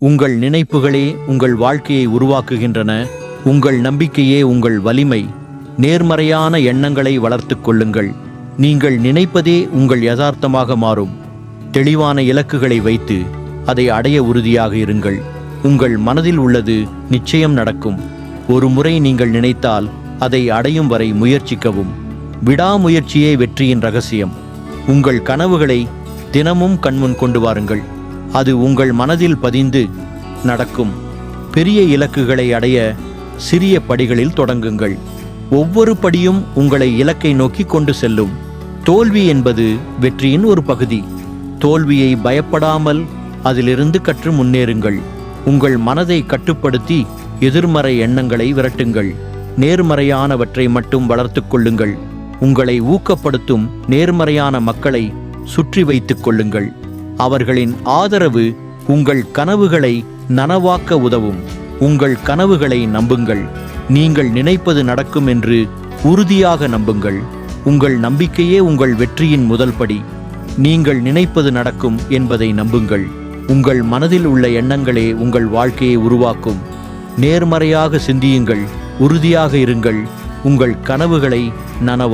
உங்கள் நினைப்புகளே உங்கள் வாழ்க்கையை உருவாக்குகின்றன. உங்கள் நம்பிக்கையே உங்கள் வலிமை. நேர்மறையான எண்ணங்களை வளர்த்துக் கொள்ளுங்கள். நீங்கள் நினைப்பதே உங்கள் யதார்த்தமாக மாறும். தெளிவான இலக்குகளை வைத்து அதை அடைய உறுதியாக இருங்கள். உங்கள் மனதில் உள்ளது நிச்சயம் நடக்கும். ஒரு முறை நீங்கள் நினைத்தால் அதை அடையும் வரை முயற்சிக்கவும். விடாமுயற்சியே வெற்றியின் ரகசியம். உங்கள் கனவுகளை தினமும் கண்முன் கொண்டு வாருங்கள். அது உங்கள் மனதில் பதிந்து நடக்கும். பெரிய இலக்குகளை அடைய சிறிய படிகளில் தொடங்குங்கள். ஒவ்வொரு படியும் உங்களை இலக்கை நோக்கி கொண்டு செல்லும். தோல்வி என்பது வெற்றியின் ஒரு பகுதி. தோல்வியை பயப்படாமல் அதிலிருந்து கற்று முன்னேறுங்கள். உங்கள் மனதை கட்டுப்படுத்தி எதிர்மறை எண்ணங்களை விரட்டுங்கள். நேர்மறையானவற்றை மட்டும் வளர்த்து கொள்ளுங்கள். உங்களை ஊக்கப்படுத்தும் நேர்மறையான மக்களை சுற்றி வைத்துக் கொள்ளுங்கள். அவர்களின் ஆதரவு உங்கள் கனவுகளை நனவாக்க உதவும். உங்கள் கனவுகளை நம்புங்கள். நீங்கள் நினைப்பது நடக்கும் என்று உறுதியாக நம்புங்கள். உங்கள் நம்பிக்கையே உங்கள் வெற்றியின் முதல் படி. நீங்கள் நினைப்பது நடக்கும் என்பதை நம்புங்கள். உங்கள் மனதில் உள்ள எண்ணங்களே உங்கள் வாழ்க்கையை உருவாக்கும். நேர்மறையாக சிந்தியுங்கள். உறுதியாக இருங்கள். உங்கள் கனவுகளை நனவா